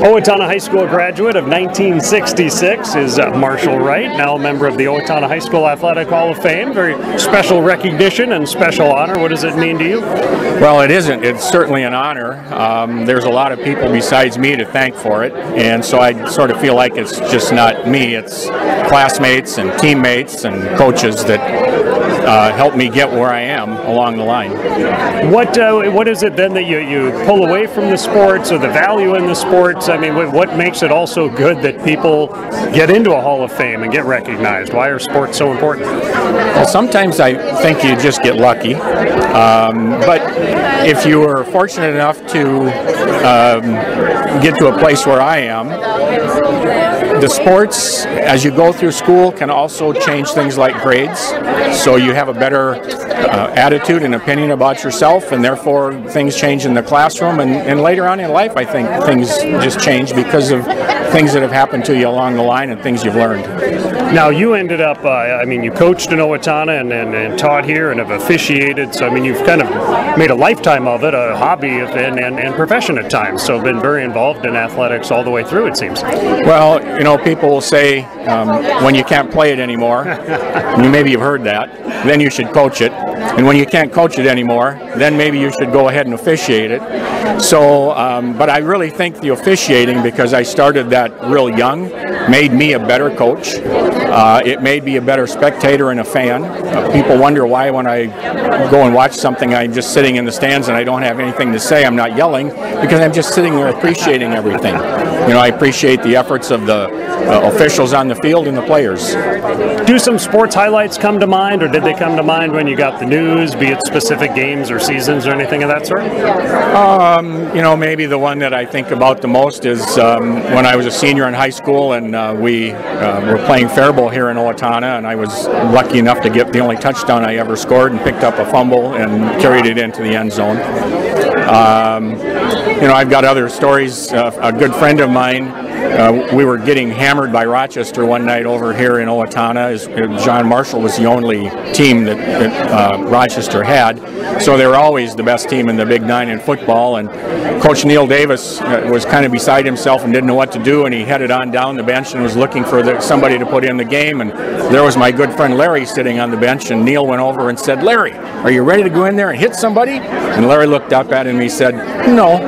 Owatonna High School graduate of 1966 is Marshall Wright, now a member of the Owatonna High School Athletic Hall of Fame. Very special recognition and special honor. What does it mean to you? Well, it isn't. It's certainly an honor. There's a lot of people besides me to thank for it, and so I sort of feel like it's just not me. It's classmates and teammates and coaches that helped me get where I am along the line. What is it then that you pull away from the sports, or the value in the sports? I mean, what makes it also good that people get into a Hall of Fame and get recognized? Why are sports so important? Well, sometimes I think you just get lucky, but if you were fortunate enough to get to a place where I am, the sports, as you go through school, can also change things like grades, so you have a better attitude and opinion about yourself, and therefore things change in the classroom, and later on in life I think things just change because of things that have happened to you along the line and things you've learned. Now you ended up, I mean, you coached in Owatonna and taught here and have officiated, so I mean you've kind of made a lifetime of it, a hobby and profession at times, so been very involved in athletics all the way through, it seems. Well, you know, people will say when you can't play it anymore, maybe you've heard that, then you should coach it, and when you can't coach it anymore, then maybe you should go ahead and officiate it. So, but I really think the officiating, because I started that real young, made me a better coach. It made me a better spectator and a fan. People wonder why when I go and watch something I'm just sitting in the stands and I don't have anything to say, I'm not yelling, because I'm just sitting there appreciating everything. You know, I appreciate the efforts of the officials on the field and the players. Do some sports highlights come to mind, or did they come to mind when you got the news, be it specific games or seasons or anything of that sort? You know, maybe the one that I think about the most is when I was a senior in high school, and we were playing faribault here in Owatonna, and I was lucky enough to get the only touchdown I ever scored and picked up a fumble and carried it into the end zone. You know, I've got other stories. A good friend of mine, we were getting hammered by Rochester one night over here in Owatonna. John Marshall was the only team that Rochester had, so they were always the best team in the Big Nine in football, and Coach Neil Davis was kind of beside himself and didn't know what to do, and he headed on down the bench and was looking for somebody to put in the game, and there was my good friend Larry sitting on the bench, and Neil went over and said, "Larry, are you ready to go in there and hit somebody?" And Larry looked up at him and he said, "No."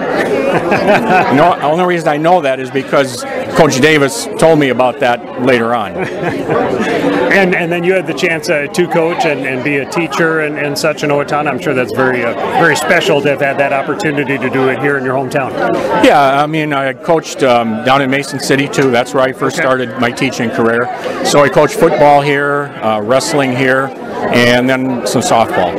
No, the only reason I know that is because Coach Davis told me about that later on. and then you had the chance to coach and be a teacher and such in Owatonna. I'm sure that's very special to have had that opportunity to do it here in your hometown. Yeah, I mean, I coached down in Mason City too. That's where I first started my teaching career. So I coached football here, wrestling here, and then some softball.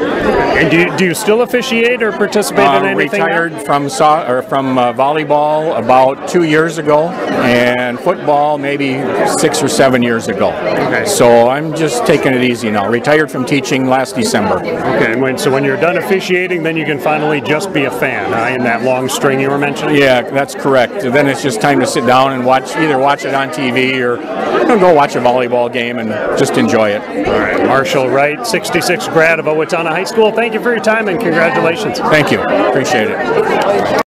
And do you still officiate or participate in anything? Retired from volleyball about 2 years ago, and football maybe 6 or 7 years ago. Okay. So I'm just taking it easy now. Retired from teaching last December. Okay. So when you're done officiating, then you can finally just be a fan, in that long string you were mentioning? Yeah, that's correct. Then it's just time to sit down and either watch it on TV or go watch a volleyball game and just enjoy it. All right. Marshall Wright, 66 grad of Owatonna High School. Thank you for your time and congratulations. Thank you. Appreciate it.